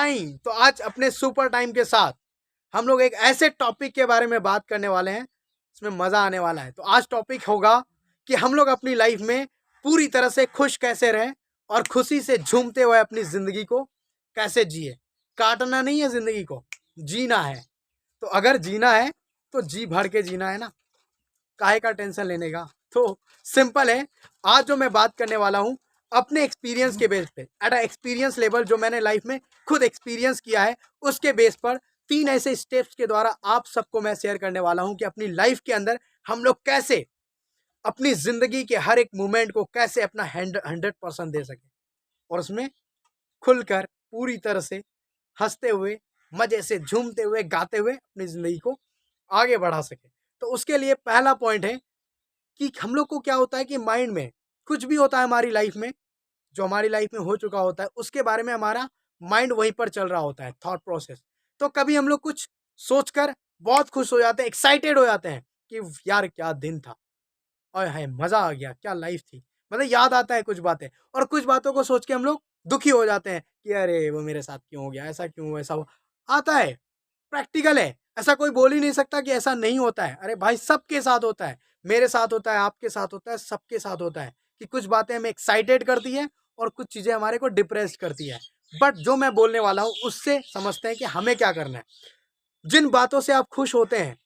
Time. तो आज अपने सुपर टाइम के साथ हम लोग एक ऐसे टॉपिक के बारे में बात करने वाले हैं, इसमें मजा आने वाला है। तो आज टॉपिक होगा कि हम लोग अपनी लाइफ में पूरी तरह से खुश कैसे रहें और खुशी से झूमते हुए अपनी जिंदगी को कैसे जिए। काटना नहीं है, जिंदगी को जीना है। तो अगर जीना है तो जी भर के जीना है ना, काहे का टेंशन लेने का। तो सिंपल है, आज जो मैं बात करने वाला हूं अपने एक्सपीरियंस के बेस पे, एट अ एक्सपीरियंस लेवल, जो मैंने लाइफ में खुद एक्सपीरियंस किया है उसके बेस पर 3 ऐसे स्टेप्स के द्वारा आप सबको मैं शेयर करने वाला हूं कि अपनी लाइफ के अंदर हम लोग कैसे अपनी जिंदगी के हर एक मोमेंट को कैसे अपना 100% दे सके और उसमें खुलकर पूरी तरह से हंसते हुए, मजे से झूमते हुए, गाते हुए अपनी जिंदगी को आगे बढ़ा सके। तो उसके लिए पहला पॉइंट है कि हम लोग को क्या होता है कि माइंड में कुछ भी होता है हमारी लाइफ में, जो हमारी लाइफ में हो चुका होता है उसके बारे में हमारा माइंड वहीं पर चल रहा होता है, थॉट प्रोसेस। तो कभी हम लोग कुछ सोचकर बहुत खुश हो जाते हैं, एक्साइटेड हो जाते हैं कि यार क्या दिन था, और है मजा आ गया, क्या लाइफ थी। मतलब याद आता है कुछ बातें, और कुछ बातों को सोच के हम लोग दुखी हो जाते हैं कि अरे वो मेरे साथ क्यों हो गया, ऐसा क्यों हुआ, ऐसा हुआ। आता है, प्रैक्टिकल है, ऐसा कोई बोल ही नहीं सकता कि ऐसा नहीं होता है। अरे भाई सबके साथ होता है, मेरे साथ होता है, आपके साथ होता है, सबके साथ होता है कि कुछ बातें हमें एक्साइटेड करती है और कुछ चीजें हमारे को डिप्रेस्ड करती है। बट जो मैं बोलने वाला हूँ उससे समझते हैं कि हमें क्या करना है। जिन बातों से आप खुश होते हैं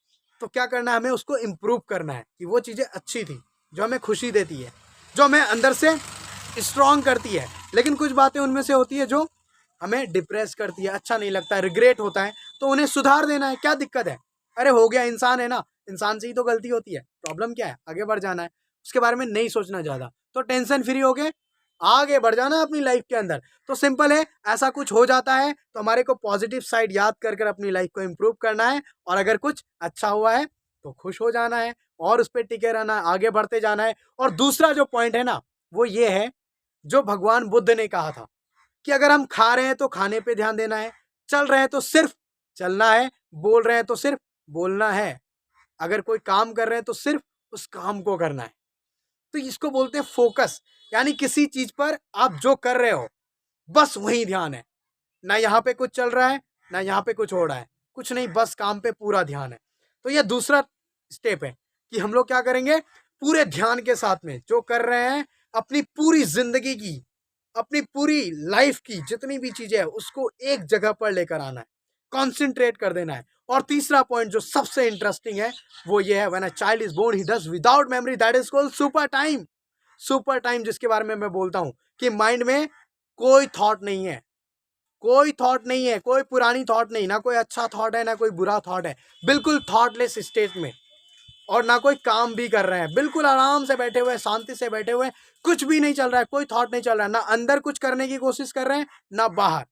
तो क्या करना है, हमें उसको इम्प्रूव करना है कि वो चीज़ें अच्छी थी, जो हमें खुशी देती है, जो हमें अंदर से स्ट्रॉन्ग करती है। लेकिन कुछ बातें उनमें से होती है जो हमें डिप्रेस करती है, अच्छा नहीं लगता है, रिग्रेट होता है, तो उन्हें सुधार देना है। क्या दिक्कत है, अरे हो गया, इंसान है ना, इंसान से ही तो गलती होती है। प्रॉब्लम क्या है, आगे बढ़ जाना है, उसके बारे में नहीं सोचना ज़्यादा, तो टेंशन फ्री हो गए, आगे बढ़ जाना है अपनी लाइफ के अंदर। तो सिंपल है, ऐसा कुछ हो जाता है तो हमारे को पॉजिटिव साइड याद कर कर अपनी लाइफ को इम्प्रूव करना है, और अगर कुछ अच्छा हुआ है तो खुश हो जाना है और उस पर टिके रहना है, आगे बढ़ते जाना है। और दूसरा जो पॉइंट है ना, वो ये है जो भगवान बुद्ध ने कहा था कि अगर हम खा रहे हैं तो खाने पे ध्यान देना है, चल रहे हैं तो सिर्फ चलना है, बोल रहे हैं तो सिर्फ बोलना है, अगर कोई काम कर रहे हैं तो सिर्फ उस काम को करना है। तो इसको बोलते हैं फोकस, यानी किसी चीज पर आप जो कर रहे हो बस वही ध्यान है, ना यहाँ पे कुछ चल रहा है ना यहाँ पे कुछ हो रहा है, कुछ नहीं, बस काम पे पूरा ध्यान है। तो ये दूसरा स्टेप है कि हम लोग क्या करेंगे, पूरे ध्यान के साथ में जो कर रहे हैं, अपनी पूरी जिंदगी की, अपनी पूरी लाइफ की जितनी भी चीजें है उसको एक जगह पर लेकर आना है, कॉन्सेंट्रेट कर देना है। और तीसरा पॉइंट जो सबसे इंटरेस्टिंग है वो ये है, when a child is born he does without memory, that is called super time. Super time जिसके बारे में मैं बोलता हूं कि माइंड में कोई थॉट नहीं है, कोई थॉट नहीं है, कोई पुरानी थॉट नहीं, ना कोई अच्छा थॉट है ना कोई बुरा थॉट है, बिल्कुल थॉटलेस स्टेट में। और ना कोई काम भी कर रहे हैं, बिल्कुल आराम से बैठे हुए, शांति से बैठे हुए, कुछ भी नहीं चल रहा है, कोई थॉट नहीं चल रहा है, ना अंदर कुछ करने की कोशिश कर रहे हैं ना बाहर,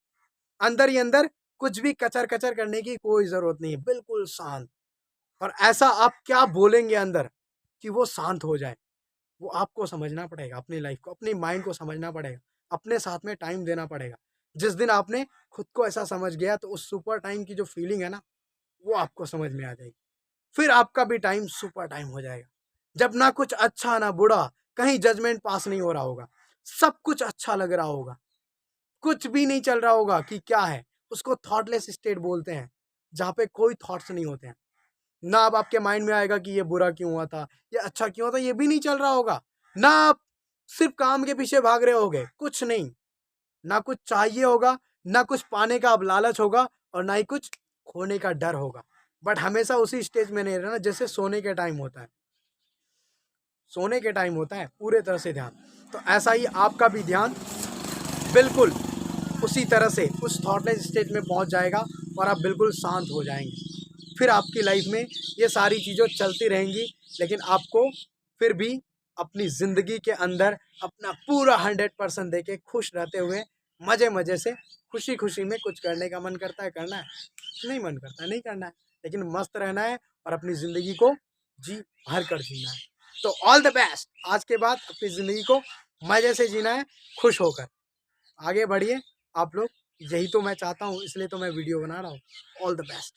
अंदर ही अंदर कुछ भी कचर कचर करने की कोई जरूरत नहीं है, बिल्कुल शांत। और ऐसा आप क्या बोलेंगे अंदर कि वो शांत हो जाए, वो आपको समझना पड़ेगा, अपनी लाइफ को, अपनी माइंड को समझना पड़ेगा, अपने साथ में टाइम देना पड़ेगा। जिस दिन आपने खुद को ऐसा समझ गया तो उस सुपर टाइम की जो फीलिंग है ना, वो आपको समझ में आ जाएगी। फिर आपका भी टाइम सुपर टाइम हो जाएगा, जब ना कुछ अच्छा ना बुरा, कहीं जजमेंट पास नहीं हो रहा होगा, सब कुछ अच्छा लग रहा होगा, कुछ भी नहीं चल रहा होगा कि क्या है, उसको थॉटलेस स्टेट बोलते हैं, जहाँ पे कोई थॉट्स नहीं होते हैं। ना अब आपके माइंड में आएगा कि ये बुरा क्यों हुआ था, ये अच्छा क्यों हुआ था, ये भी नहीं चल रहा होगा। ना आप सिर्फ काम के पीछे भाग रहे होगे, कुछ नहीं, ना कुछ चाहिए होगा, ना कुछ पाने का अब लालच होगा, और ना ही कुछ खोने का डर होगा। बट हमेशा उसी स्टेज में नहीं रहना जैसे सोने के टाइम होता है, सोने के टाइम होता है पूरे तरह से ध्यान। तो ऐसा ही आपका भी ध्यान बिल्कुल उसी तरह से उस थॉटलेस स्टेज में पहुंच जाएगा और आप बिल्कुल शांत हो जाएंगे। फिर आपकी लाइफ में ये सारी चीज़ें चलती रहेंगी, लेकिन आपको फिर भी अपनी ज़िंदगी के अंदर अपना पूरा 100% देके खुश रहते हुए, मज़े मज़े से, खुशी खुशी में कुछ करने का मन करता है, करना है, नहीं मन करता है नहीं करना है, लेकिन मस्त रहना है और अपनी ज़िंदगी को जी भर कर जीना है। तो ऑल द बेस्ट, आज के बाद अपनी ज़िंदगी को मज़े से जीना है, खुश होकर आगे बढ़िए आप लोग। यही तो मैं चाहता हूँ, इसलिए तो मैं वीडियो बना रहा हूँ। All the best.